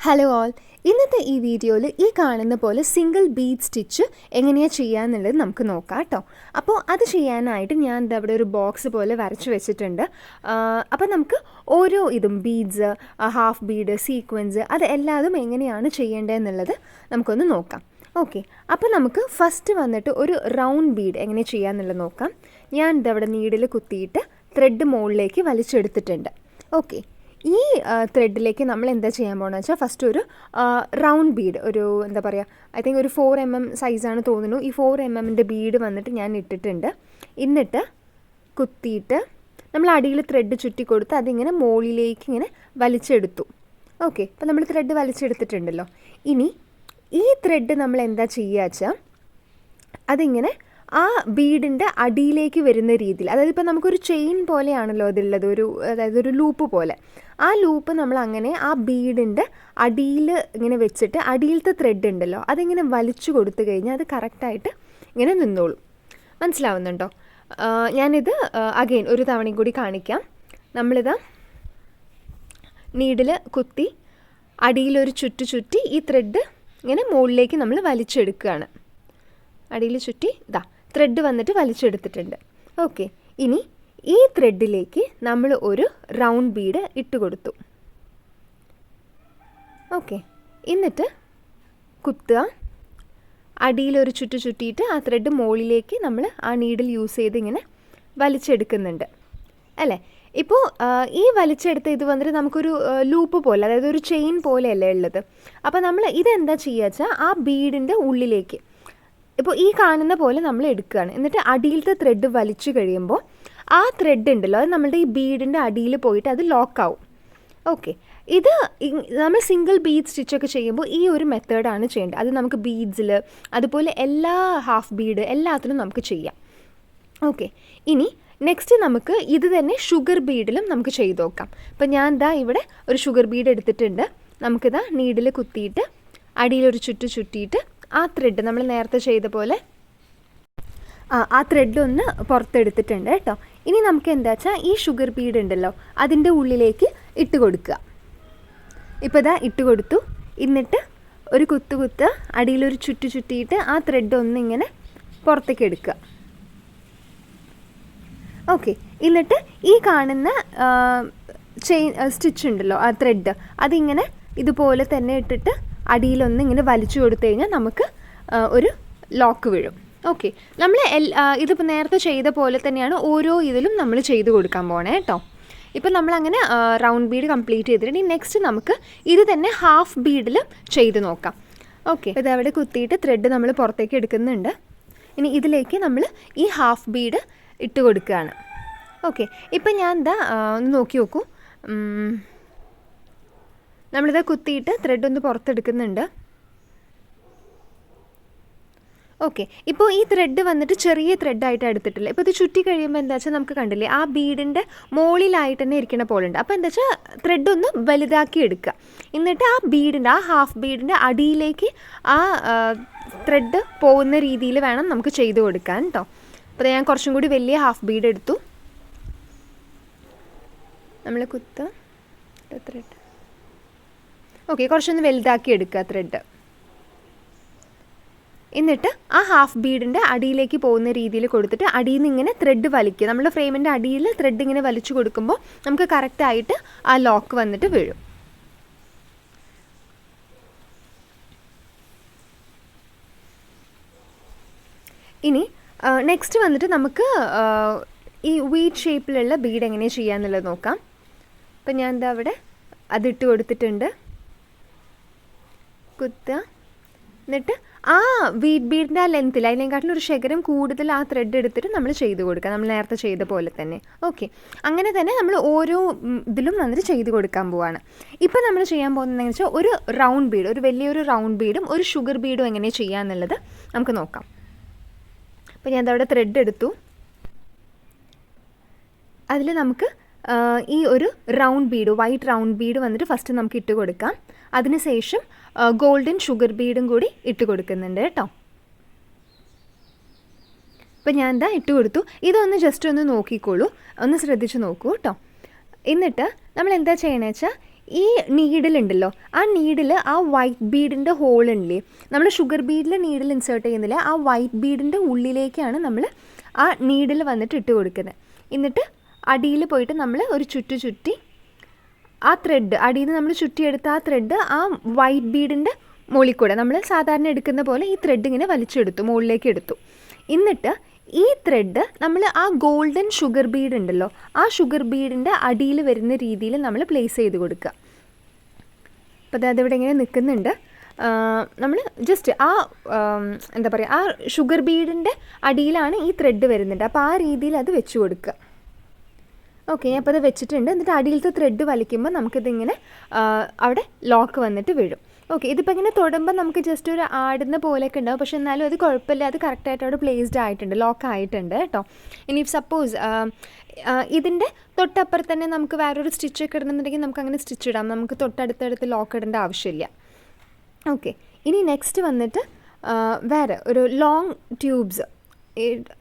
Hello all, ഇന്നത്തെ ഈ വീഡിയോയിൽ ഈ കാണുന്ന പോലെ സിംഗിൾ ബീഡ് സ്റ്റിച്ച് എങ്ങനെയാണ് ചെയ്യാന്നുള്ളത് നമുക്ക് നോക്കാം കേട്ടോ. അപ്പോൾ അത് ചെയ്യാനായിട്ട് ഞാൻ അവിടെ ഒരു ബോക്സ് പോലെ വരച്ച് വെച്ചിട്ടുണ്ട്. അപ്പോൾ നമുക്ക് ഓരോ ഇതും ബീഡ്സ്, ഹാഫ് ബീഡ്, സീക്വൻസ് അത് എല്ലാതും എങ്ങനെയാണ് ചെയ്യേണ്ടതെന്നുള്ളത് നമുക്കൊന്ന് നോക്കാം. ഓക്കെ, അപ്പോൾ നമുക്ക് ഫസ്റ്റ് വന്നിട്ട് ഒരു റൗണ്ട് ബീഡ് എങ്ങനെ ചെയ്യാമെന്നുള്ളത് നോക്കാം. ഞാൻ ഇതവിടെ നീഡിൽ കുത്തിയിട്ട് ത്രെഡ് മുകളിലേക്ക് വലിച്ചെടുത്തിട്ടുണ്ട്. ഓക്കെ, ഈ ത്രെഡിലേക്ക് നമ്മൾ എന്താ ചെയ്യാൻ പോകുന്നത് വെച്ചാൽ ഫസ്റ്റ് ഒരു റൗണ്ട് ബീഡ്, ഒരു എന്താ പറയുക, ഐ തിങ്ക് ഒരു 4 mm സൈസാണ് തോന്നുന്നു. ഈ 4 mm ബീഡ് വന്നിട്ട് ഞാൻ ഇട്ടിട്ടുണ്ട്. എന്നിട്ട് കുത്തിയിട്ട് നമ്മൾ അടിയിൽ ത്രെഡ് ചുറ്റി കൊടുത്ത് അതിങ്ങനെ മുകളിലേക്ക് ഇങ്ങനെ വലിച്ചെടുത്തു. ഓക്കെ, അപ്പോൾ നമ്മൾ ത്രെഡ് വലിച്ചെടുത്തിട്ടുണ്ടല്ലോ. ഇനി ഈ ത്രെഡ് നമ്മൾ എന്താ ചെയ്യുക വെച്ചാൽ അതിങ്ങനെ ആ ബീഡിൻ്റെ അടിയിലേക്ക് വരുന്ന രീതിയിൽ, അതായത് ഇപ്പോൾ നമുക്കൊരു ചെയിൻ പോലെയാണല്ലോ അതുള്ളത്, അതായത് ഒരു ലൂപ്പ് പോലെ. ആ ലൂപ്പ് നമ്മൾ അങ്ങനെ ആ ബീഡിൻ്റെ അടിയിൽ ഇങ്ങനെ വെച്ചിട്ട് അടിയിലത്തെ ത്രെഡ് ഉണ്ടല്ലോ അതിങ്ങനെ വലിച്ചു കൊടുത്തു കഴിഞ്ഞാൽ അത് കറക്റ്റായിട്ട് ഇങ്ങനെ നിന്നോളും. മനസ്സിലാവുന്നുണ്ടോ? ഞാനിത് അഗെയിൻ ഒരു തവണയും കൂടി കാണിക്കാം. നമ്മളിത് നീഡിൽ കുത്തി അടിയിലൊരു ചുറ്റി ഈ ത്രെഡ് ഇങ്ങനെ മുകളിലേക്ക് നമ്മൾ വലിച്ചെടുക്കുകയാണ്. അടിയിൽ ചുറ്റി ഇതാ ത്രെഡ് വന്നിട്ട് വലിച്ചെടുത്തിട്ടുണ്ട്. ഓക്കെ, ഇനി ഈ ത്രെഡിലേക്ക് നമ്മൾ ഒരു റൗണ്ട് ബീഡ് ഇട്ട് കൊടുത്തു. ഓക്കെ, എന്നിട്ട് കുത്തുക, അടിയിലൊരു ചുറ്റിയിട്ട് ആ ത്രെഡ് മുകളിലേക്ക് നമ്മൾ ആ നീഡിൽ യൂസ് ചെയ്ത് ഇങ്ങനെ വലിച്ചെടുക്കുന്നുണ്ട് അല്ലേ. ഇപ്പോൾ ഈ വലിച്ചെടുത്ത ഇത് വന്നിട്ട് നമുക്കൊരു ലൂപ്പ് പോലെ, അതായത് ഒരു ചെയിൻ പോലെയല്ലേ ഉള്ളത്. അപ്പോൾ നമ്മൾ ഇതെന്താ ചെയ്യുക വെച്ചാൽ ആ ബീഡിൻ്റെ ഉള്ളിലേക്ക് ഇപ്പോൾ ഈ കാണുന്ന പോലെ നമ്മൾ എടുക്കുകയാണ്. എന്നിട്ട് അടിയിലത്തെ ത്രെഡ് വലിച്ചു കഴിയുമ്പോൾ ആ ത്രെഡ് ഉണ്ടല്ലോ അത് നമ്മളുടെ ഈ ബീഡിൻ്റെ അടിയിൽ പോയിട്ട് അത് ലോക്കാവും. ഓക്കെ, ഇത് നമ്മൾ സിംഗിൾ ബീഡ് സ്റ്റിച്ചൊക്കെ ചെയ്യുമ്പോൾ ഈ ഒരു മെത്തേഡാണ് ചെയ്യേണ്ടത്. അത് നമുക്ക് ബീഡ്സിൽ അതുപോലെ എല്ലാ ഹാഫ് ബീഡ് എല്ലാത്തിനും നമുക്ക് ചെയ്യാം. ഓക്കെ, ഇനി നെക്സ്റ്റ് നമുക്ക് ഇത് തന്നെ ഷുഗർ ബീഡിലും നമുക്ക് ചെയ്ത് നോക്കാം. അപ്പോൾ ഞാൻ ഇതാ ഇവിടെ ഒരു ഷുഗർ ബീഡ് എടുത്തിട്ടുണ്ട്. നമുക്കിതാ നീഡിൽ കുത്തിയിട്ട് അടിയിലൊരു ചുറ്റിയിട്ട് ആ ത്രെഡ് നമ്മൾ നേരത്തെ ചെയ്ത പോലെ ആ ത്രെഡ് ഒന്ന് പുറത്തെടുത്തിട്ടുണ്ട് കേട്ടോ. ഇനി നമുക്ക് എന്താ വെച്ചാൽ ഈ ഷുഗർ ബീഡ് ഉണ്ടല്ലോ അതിൻ്റെ ഉള്ളിലേക്ക് ഇട്ട് കൊടുക്കുക. ഇപ്പോൾ ഇതാ ഇട്ട് കൊടുത്തു. എന്നിട്ട് ഒരു കുത്തുക, അടിയിലൊരു ചുറ്റിയിട്ട് ആ ത്രെഡ് ഒന്നിങ്ങനെ പുറത്തേക്ക് എടുക്കുക. ഓക്കെ, എന്നിട്ട് ഈ കാണുന്ന ചെയിൻ സ്റ്റിച്ച് ഉണ്ടല്ലോ ആ ത്രെഡ് അതിങ്ങനെ ഇതുപോലെ തന്നെ ഇട്ടിട്ട് അടിയിലൊന്ന് ഇങ്ങനെ വലിച്ചു കൊടുത്തു കഴിഞ്ഞാൽ നമുക്ക് ഒരു ലോക്ക് വീഴും. ഓക്കെ, നമ്മൾ ഇതിപ്പോൾ നേരത്തെ ചെയ്ത പോലെ തന്നെയാണ് ഓരോ ഇതിലും നമ്മൾ ചെയ്ത് കൊടുക്കാൻ പോകണേ കേട്ടോ. ഇപ്പം നമ്മളങ്ങനെ റൗണ്ട് ബീഡ് കംപ്ലീറ്റ് ചെയ്തിട്ട് നെക്സ്റ്റ് നമുക്ക് ഇത് തന്നെ ഹാഫ് ബീഡിൽ ചെയ്ത് നോക്കാം. ഓക്കെ, ഇത് അവിടെ കുത്തിയിട്ട് ത്രെഡ് നമ്മൾ പുറത്തേക്ക് എടുക്കുന്നുണ്ട്. ഇനി ഇതിലേക്ക് നമ്മൾ ഈ ഹാഫ് ബീഡ് ഇട്ട് കൊടുക്കുകയാണ്. ഓക്കെ, ഇപ്പം ഞാൻ എന്താ ഒന്ന് നോക്കി നോക്കൂ. നമ്മളിത് കുത്തിയിട്ട് ത്രെഡ് ഒന്ന് പുറത്തെടുക്കുന്നുണ്ട്. ഓക്കെ, ഇപ്പോൾ ഈ ത്രെഡ് വന്നിട്ട് ചെറിയ ത്രെഡായിട്ട് എടുത്തിട്ടില്ല. ഇപ്പോൾ ഇത് ചുറ്റി കഴിയുമ്പോൾ എന്താ വെച്ചാൽ നമുക്ക് കണ്ടില്ലേ ആ ബീഡിൻ്റെ മുകളിലായിട്ട് തന്നെ ഇരിക്കണ പോലെ ഉണ്ട്. അപ്പോൾ എന്താ വെച്ചാൽ ത്രെഡ് ഒന്ന് വലുതാക്കി എടുക്കുക. എന്നിട്ട് ആ ബീഡിൻ്റെ ആ ഹാഫ് ബീഡിൻ്റെ അടിയിലേക്ക് ആ ത്രെഡ് പോകുന്ന രീതിയിൽ വേണം നമുക്ക് ചെയ്ത് കൊടുക്കാൻ കേട്ടോ. അപ്പോൾ ഞാൻ കുറച്ചും കൂടി വലിയ ഹാഫ് ബീഡ് എടുത്തു. നമ്മൾ ത്രെഡ് ഓക്കെ കുറച്ചൊന്ന് വലുതാക്കി എടുക്കുക ത്രെഡ്. എന്നിട്ട് ആ ഹാഫ് ബീഡിൻ്റെ അടിയിലേക്ക് പോകുന്ന രീതിയിൽ കൊടുത്തിട്ട് അടിയിൽ നിന്ന് ഇങ്ങനെ ത്രെഡ് വലിക്കുക. നമ്മുടെ ഫ്രെയിമിൻ്റെ അടിയിൽ ത്രെഡ് ഇങ്ങനെ വലിച്ചു കൊടുക്കുമ്പോൾ നമുക്ക് കറക്റ്റായിട്ട് ആ ലോക്ക് വന്നിട്ട് വീഴും. ഇനി നെക്സ്റ്റ് വന്നിട്ട് നമുക്ക് ഈ വീറ്റ് ഷേപ്പിലുള്ള ബീഡ് എങ്ങനെ ചെയ്യാമെന്നുള്ളത് നോക്കാം. അപ്പം ഞാൻ എന്താ അവിടെ അതിട്ട് കൊടുത്തിട്ടുണ്ട്. കുത്തുക, എന്നിട്ട് ആ ബീഡിൻ്റെ ആ ലെങ്ത്തിൽ അതിനെക്കാട്ടിലും ഒരു ശകലം കൂടുതൽ ആ ത്രെഡ് എടുത്തിട്ട് നമ്മൾ ചെയ്ത് കൊടുക്കുക, നമ്മൾ നേരത്തെ ചെയ്ത പോലെ തന്നെ. ഓക്കെ, അങ്ങനെ തന്നെ നമ്മൾ ഓരോ ഇതിലും വന്നിട്ട് ചെയ്ത് കൊടുക്കാൻ പോവാണ്. ഇപ്പം നമ്മൾ ചെയ്യാൻ പോകുന്നതെന്ന് വെച്ചാൽ ഒരു റൗണ്ട് ബീഡ്, ഒരു വലിയൊരു റൗണ്ട് ബീഡും ഒരു ഷുഗർ ബീഡും എങ്ങനെ ചെയ്യാമെന്നുള്ളത് നമുക്ക് നോക്കാം. അപ്പോൾ ഞാൻ അതവിടെ ത്രെഡ് എടുത്തു. അതിൽ നമുക്ക് ഈ ഒരു round Bede, white round Bede വന്നിട്ട് ഫസ്റ്റ് നമുക്ക് ഇട്ട് കൊടുക്കാം. അതിനുശേഷം ഗോൾഡൻ ഷുഗർ ബീഡും കൂടി ഇട്ട് കൊടുക്കുന്നുണ്ട് കേട്ടോ. അപ്പോൾ ഞാൻ എന്താ ഇട്ട് കൊടുത്തു. ഇതൊന്ന് ജസ്റ്റ് ഒന്ന് നോക്കിക്കോളൂ, ഒന്ന് ശ്രദ്ധിച്ച് നോക്കൂ കേട്ടോ. എന്നിട്ട് നമ്മൾ എന്താ ചെയ്യണമെന്ന് വെച്ചാൽ ഈ നീഡിലുണ്ടല്ലോ, ആ നീഡിൽ ആ വൈറ്റ് ബീഡിൻ്റെ ഹോളുണ്ടല്ലേ, നമ്മൾ ഷുഗർ ബീഡിൽ നീഡിൽ ഇൻസേർട്ട് ചെയ്യുന്നില്ല, ആ വൈറ്റ് ബീഡിൻ്റെ ഉള്ളിലേക്കാണ് നമ്മൾ ആ നീഡിൽ വന്നിട്ട് ഇട്ട് കൊടുക്കുന്നത്. എന്നിട്ട് അടിയിൽ പോയിട്ട് നമ്മൾ ഒരു ചുറ്റി ആ ത്രെഡ് അടിയിൽ നിന്ന് നമ്മൾ ചുറ്റിയെടുത്ത ആ ത്രെഡ് ആ വൈറ്റ് ബീഡിൻ്റെ മുകളിൽ കൂടെ നമ്മൾ സാധാരണ എടുക്കുന്ന പോലെ ഈ ത്രെഡ് ഇങ്ങനെ വലിച്ചെടുത്തു, മുകളിലേക്ക് എടുത്തു. എന്നിട്ട് ഈ ത്രെഡ് നമ്മൾ ആ ഗോൾഡൻ ഷുഗർ ബീഡ് ഉണ്ടല്ലോ, ആ ഷുഗർ ബീഡിൻ്റെ അടിയിൽ വരുന്ന രീതിയിൽ നമ്മൾ പ്ലേസ് ചെയ്ത് കൊടുക്കുക. അപ്പോൾ അതിവിടെ ഇങ്ങനെ നിൽക്കുന്നുണ്ട്. നമ്മൾ ജസ്റ്റ് ആ എന്താ പറയുക, ആ ഷുഗർ ബീഡിൻ്റെ അടിയിലാണ് ഈ ത്രെഡ് വരുന്നുണ്ട്. അപ്പോൾ ആ രീതിയിൽ അത് വെച്ച് കൊടുക്കുക. ഓക്കെ, ഞാൻ അപ്പോൾ അത് വെച്ചിട്ടുണ്ട്. എന്നിട്ട് അടിയിലത്തെ ത്രെഡ് വലിക്കുമ്പോൾ നമുക്കിതിങ്ങനെ അവിടെ ലോക്ക് വന്നിട്ട് വീഴും. ഓക്കെ, ഇതിപ്പോൾ ഇങ്ങനെ തൊടുമ്പോൾ നമുക്ക് ജസ്റ്റ് ഒരു ആടുന്ന പോലെയൊക്കെ ഉണ്ടാവും, പക്ഷെ എന്നാലും അത് കുഴപ്പമില്ല, അത് കറക്റ്റായിട്ട് അവിടെ പ്ലേസ്ഡ് ആയിട്ടുണ്ട്, ലോക്ക് ആയിട്ടുണ്ട് കേട്ടോ. ഇനി സപ്പോസ് ഇതിൻ്റെ തൊട്ടപ്പുറത്ത് തന്നെ നമുക്ക് വേറൊരു സ്റ്റിച്ചൊക്കെ ഇടണമെന്നുണ്ടെങ്കിൽ നമുക്ക് അങ്ങനെ സ്റ്റിച്ച് ഇടാം, നമുക്ക് തൊട്ടടുത്തടുത്ത് ലോക്ക് ഇടേണ്ട ആവശ്യമില്ല. ഓക്കെ, ഇനി നെക്സ്റ്റ് വന്നിട്ട് വേറെ ഒരു ലോങ് ട്യൂബ്സ്,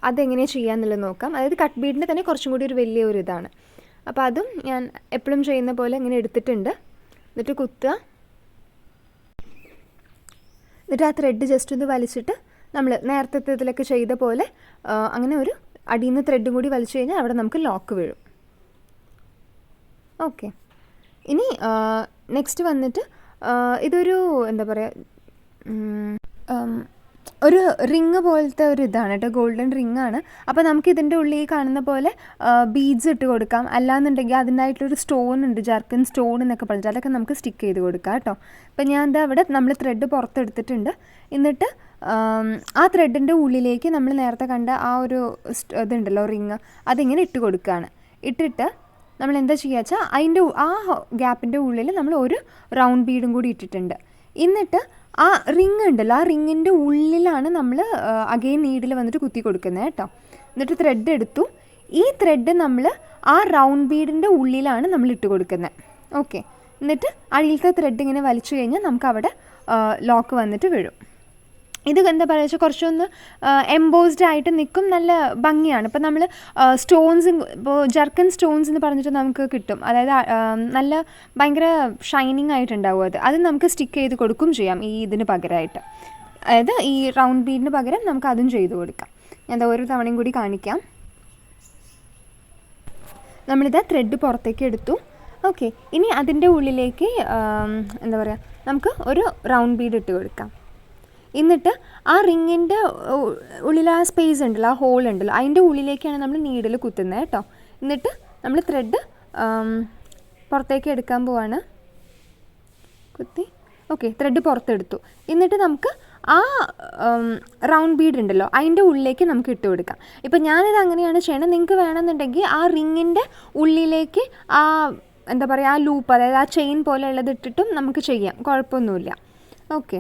അതെങ്ങനെയാണ് ചെയ്യാമെന്നുള്ളത് നോക്കാം. അതായത് കട്ട് ബീഡിൻ്റെ തന്നെ കുറച്ചും കൂടി ഒരു വലിയ ഒരു ഇതാണ്. അപ്പോൾ അതും ഞാൻ എപ്പോഴും ചെയ്യുന്ന പോലെ ഇങ്ങനെ എടുത്തിട്ടുണ്ട്. എന്നിട്ട് കുത്തുക, എന്നിട്ട് ആ ത്രെഡ് ജസ്റ്റ് ഒന്ന് വലിച്ചിട്ട് നമ്മൾ നേരത്തെ ഇതിലൊക്കെ ചെയ്ത പോലെ അങ്ങനെ ഒരു അടിയിൽ നിന്ന് ത്രെഡും കൂടി വലിച്ചു കഴിഞ്ഞാൽ അവിടെ നമുക്ക് ലോക്ക് വീഴും. ഓക്കെ, ഇനി നെക്സ്റ്റ് വന്നിട്ട് ഇതൊരു എന്താ പറയുക, ഒരു റിങ് പോലത്തെ ഒരു ഇതാണ് കേട്ടോ, ഗോൾഡൻ റിങ് ആണ്. അപ്പോൾ നമുക്ക് ഇതിൻ്റെ ഉള്ളിൽ കാണുന്ന പോലെ ബീഡ്സ് ഇട്ട് കൊടുക്കാം, അല്ലാന്നുണ്ടെങ്കിൽ അതിനായിട്ടൊരു സ്റ്റോൺ ഉണ്ട്, ജർക്കൻ സ്റ്റോൺ എന്നൊക്കെ പറഞ്ഞിട്ട്, അതൊക്കെ നമുക്ക് സ്റ്റിക്ക് ചെയ്ത് കൊടുക്കാം കേട്ടോ. അപ്പോൾ ഞാൻ എന്താ അവിടെ നമ്മൾ ത്രെഡ് പുറത്തെടുത്തിട്ടുണ്ട്. എന്നിട്ട് ആ ത്രെഡിൻ്റെ ഉള്ളിലേക്ക് നമ്മൾ നേരത്തെ കണ്ട ആ ഒരു ഇതുണ്ടല്ലോ റിങ്, അതിങ്ങനെ ഇട്ട് കൊടുക്കുകയാണ്. ഇട്ടിട്ട് നമ്മൾ എന്താ ചെയ്യുക വെച്ചാൽ അതിൻ്റെ ആ ഗ്യാപ്പിൻ്റെ ഉള്ളിൽ നമ്മൾ ഒരു റൗണ്ട് ബീഡും കൂടി ഇട്ടിട്ടുണ്ട്. എന്നിട്ട് ആ റിങ് ഉണ്ടല്ലോ, ആ റിങ്ങിൻ്റെ ഉള്ളിലാണ് നമ്മൾ അഗെയിൻ നീഡിൽ വന്നിട്ട് കുത്തി കൊടുക്കുന്നത് കേട്ടോ. എന്നിട്ട് ത്രെഡ് എടുത്തു, ഈ ത്രെഡ് നമ്മൾ ആ റൗണ്ട് ബീഡിൻ്റെ ഉള്ളിലാണ് നമ്മൾ ഇട്ട് കൊടുക്കുന്നത്. ഓക്കെ, എന്നിട്ട് അടിയിലത്തെ ത്രെഡ് ഇങ്ങനെ വലിച്ചു കഴിഞ്ഞാൽ നമുക്ക് അവിടെ ലോക്ക് വന്നിട്ട് വീഴും. ഇത് എന്താ പറയുക വെച്ചാൽ കുറച്ചൊന്ന് എംബോസ്ഡ് ആയിട്ട് നിൽക്കും, നല്ല ഭംഗിയാണ്. ഇപ്പോൾ നമ്മൾ സ്റ്റോൺസ്, ഇപ്പോൾ ജർക്കൻ സ്റ്റോൺസ് എന്ന് പറഞ്ഞിട്ട് നമുക്ക് കിട്ടും, അതായത് നല്ല ഭയങ്കര ഷൈനിങ് ആയിട്ടുണ്ടാവും. അത് നമുക്ക് സ്റ്റിക്ക് ചെയ്ത് കൊടുക്കും ചെയ്യാം ഈ ഇതിന് പകരമായിട്ട്, അതായത് ഈ റൗണ്ട് ബീഡിന് പകരം നമുക്ക് അതും ചെയ്ത് കൊടുക്കാം. ഞാൻ ഒരു തവണയും കൂടി കാണിക്കാം. നമ്മളിത് ത്രെഡ് പുറത്തേക്ക് എടുത്തു. ഓക്കെ, ഇനി അതിൻ്റെ ഉള്ളിലേക്ക് എന്താ പറയുക, നമുക്ക് ഒരു റൗണ്ട് ബീഡ് ഇട്ട് കൊടുക്കാം. എന്നിട്ട് ആ റിങ്ങിൻ്റെ ഉള്ളിൽ ആ സ്പേസ് ഉണ്ടല്ലോ, ആ ഹോൾ ഉണ്ടല്ലോ, അതിൻ്റെ ഉള്ളിലേക്കാണ് നമ്മൾ നീഡിൽ കുത്തുന്നത് കേട്ടോ. എന്നിട്ട് നമ്മൾ ത്രെഡ് പുറത്തേക്ക് എടുക്കാൻ പോവാണ്. കുത്തി, ഓക്കെ, ത്രെഡ് പുറത്തെടുത്തു. എന്നിട്ട് നമുക്ക് ആ റൗണ്ട് ബീഡ് ഉണ്ടല്ലോ അതിൻ്റെ ഉള്ളിലേക്ക് നമുക്ക് ഇട്ട് കൊടുക്കാം. ഇപ്പം ഞാനിത് അങ്ങനെയാണ് ചെയ്യണത്. നിങ്ങൾക്ക് വേണമെന്നുണ്ടെങ്കിൽ ആ റിങ്ങിൻ്റെ ഉള്ളിലേക്ക് ആ എന്താ പറയുക, ആ ലൂപ്പ്, അതായത് ആ ചെയിൻ പോലെ ഉള്ളത് ഇട്ടിട്ടും നമുക്ക് ചെയ്യാം, കുഴപ്പമൊന്നുമില്ല. ഓക്കെ,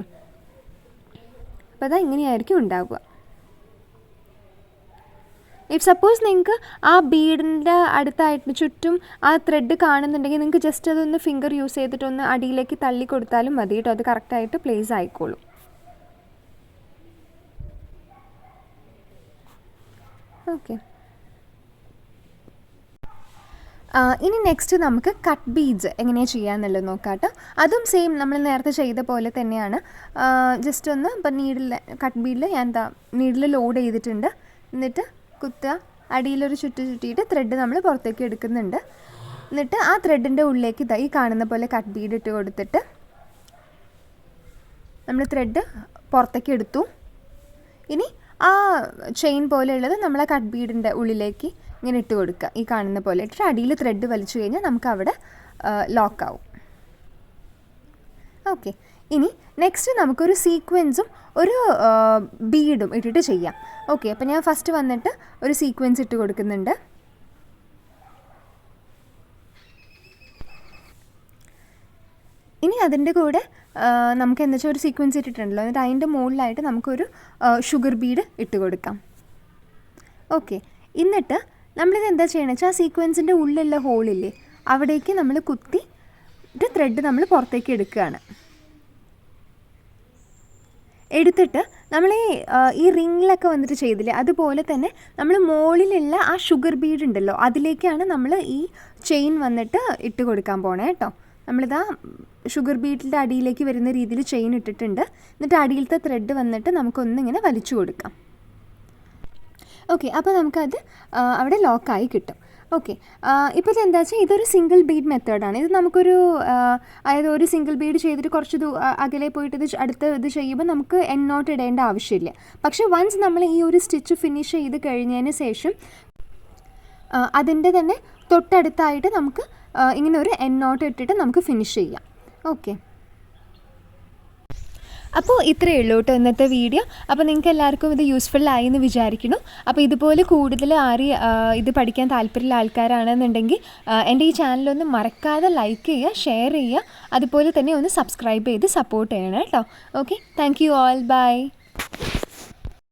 അപ്പോൾ അതാ ഇങ്ങനെയായിരിക്കും ഉണ്ടാവുക. ഇഫ് സപ്പോസ് നിങ്ങൾക്ക് ആ ബീഡിൻ്റെ അടുത്തായിട്ട് ചുറ്റും ആ ത്രെഡ് കാണുന്നുണ്ടെങ്കിൽ നിങ്ങൾക്ക് ജസ്റ്റ് അതൊന്ന് ഫിംഗർ യൂസ് ചെയ്തിട്ടൊന്ന് അടിയിലേക്ക് തള്ളി കൊടുത്താലും മതി കേട്ടോ, അത് കറക്റ്റായിട്ട് പ്ലേസ് ആയിക്കോളും. ഓക്കെ, ഇനി നെക്സ്റ്റ് നമുക്ക് കട്ട് ബീഡ്സ് എങ്ങനെയാണ് ചെയ്യാമെന്നുള്ളത് നോക്കാം കേട്ടോ. അതും സെയിം നമ്മൾ നേരത്തെ ചെയ്ത പോലെ തന്നെയാണ്. ജസ്റ്റ് ഒന്ന് ഇപ്പം നീഡിൽ കട്ട് ബീഡിൽ ഞാൻ എന്താ നീഡിൽ ലോഡ് ചെയ്തിട്ടുണ്ട്. എന്നിട്ട് കുത്തുക, അടിയിലൊരു ചുറ്റിയിട്ട് ത്രെഡ് നമ്മൾ പുറത്തേക്ക് എടുക്കുന്നുണ്ട്. എന്നിട്ട് ആ ത്രെഡിൻ്റെ ഉള്ളിലേക്ക് ഈ കാണുന്ന പോലെ കട്ട് ബീഡ് ഇട്ട് കൊടുത്തിട്ട് നമ്മൾ ത്രെഡ് പുറത്തേക്ക് എടുത്തു. ഇനി ആ ചെയിൻ പോലെയുള്ളത് നമ്മൾ ആ കട്ട് ബീഡിൻ്റെ ഉള്ളിലേക്ക് ഇങ്ങനെ ഇട്ട് കൊടുക്കുക, ഈ കാണുന്ന പോലെ ഇട്ടിട്ട് അടിയിൽ ത്രെഡ് വലിച്ചു കഴിഞ്ഞാൽ നമുക്ക് അവിടെ ലോക്കാവും. ഓക്കെ, ഇനി നെക്സ്റ്റ് നമുക്കൊരു സീക്വൻസും ഒരു ബീഡും ഇട്ടിട്ട് ചെയ്യാം. ഓക്കെ, അപ്പോൾ ഞാൻ ഫസ്റ്റ് വന്നിട്ട് ഒരു സീക്വൻസ് ഇട്ട് കൊടുക്കുന്നുണ്ട്. ഇനി അതിൻ്റെ കൂടെ നമുക്ക് എന്താ വെച്ചാൽ ഒരു സീക്വൻസ് ഇട്ടിട്ടുണ്ടല്ലോ, എന്നിട്ട് അതിൻ്റെ മുകളിലായിട്ട് നമുക്കൊരു ഷുഗർ ബീഡ് ഇട്ട് കൊടുക്കാം. ഓക്കെ, എന്നിട്ട് നമ്മളിത് എന്താ ചെയ്യണമെന്ന് വെച്ചാൽ ആ സീക്വൻസിൻ്റെ ഉള്ളിലുള്ള ഹോളില്ലേ അവിടേക്ക് നമ്മൾ കുത്തിയിട്ട് ത്രെഡ് നമ്മൾ പുറത്തേക്ക് എടുക്കുകയാണ്. എടുത്തിട്ട് നമ്മൾ ഈ റിങ്ങിലൊക്കെ വന്നിട്ട് ചെയ്തില്ലേ അതുപോലെ തന്നെ നമ്മൾ മുകളിലുള്ള ആ ഷുഗർ ബീഡ് ഉണ്ടല്ലോ അതിലേക്കാണ് നമ്മൾ ഈ ചെയിൻ വന്നിട്ട് ഇട്ട് കൊടുക്കാൻ പോണേ കേട്ടോ. നമ്മളിതാ ഷുഗർ ബീഡിൻ്റെ അടിയിലേക്ക് വരുന്ന രീതിയിൽ ചെയിൻ ഇട്ടിട്ടുണ്ട്. എന്നിട്ട് അടിയിലത്തെ ത്രെഡ് വന്നിട്ട് നമുക്കൊന്നിങ്ങനെ വലിച്ചു കൊടുക്കാം. ഓക്കെ, അപ്പോൾ നമുക്കത് അവിടെ ലോക്കായി കിട്ടും. ഓക്കെ, ഇപ്പോൾ ഇതെന്താ വെച്ചാൽ ഇതൊരു സിംഗിൾ ബീഡ് മെത്തേഡാണ്. ഇത് നമുക്കൊരു അതായത് ഒരു സിംഗിൾ ബീഡ് ചെയ്തിട്ട് കുറച്ച് അകലെ പോയിട്ട് ഇത് അടുത്ത് ഇത് ചെയ്യുമ്പോൾ നമുക്ക് എൻഡ് നോട്ട് ഇടേണ്ട ആവശ്യമില്ല. പക്ഷേ വൺസ് നമ്മൾ ഈ ഒരു സ്റ്റിച്ച് ഫിനിഷ് ചെയ്ത് കഴിഞ്ഞതിന് ശേഷം അതിൻ്റെ തന്നെ തൊട്ടടുത്തായിട്ട് നമുക്ക് ഇങ്ങനെ ഒരു എൻഡ് നോട്ട് ഇട്ടിട്ട് നമുക്ക് ഫിനിഷ് ചെയ്യാം. ഓക്കെ, അപ്പോൾ ഇത്രയേ ഉള്ളൂ കേട്ടോ ഇന്നത്തെ വീഡിയോ. അപ്പോൾ നിങ്ങൾക്ക് എല്ലാവർക്കും ഇത് യൂസ്ഫുൾ ആയി എന്ന് വിചാരിക്കുന്നു. അപ്പോൾ ഇതുപോലെ കൂടുതൽ ആരി ഇത് പഠിക്കാൻ താല്പര്യമുള്ള ആൾക്കാരാണെന്നുണ്ടെങ്കിൽ എൻ്റെ ഈ ചാനലൊന്ന് മറക്കാതെ ലൈക്ക് ചെയ്യുക, ഷെയർ ചെയ്യുക, അതുപോലെ തന്നെ ഒന്ന് സബ്സ്ക്രൈബ് ചെയ്ത് സപ്പോർട്ട് ചെയ്യണം കേട്ടോ. Okay, thank you all, by.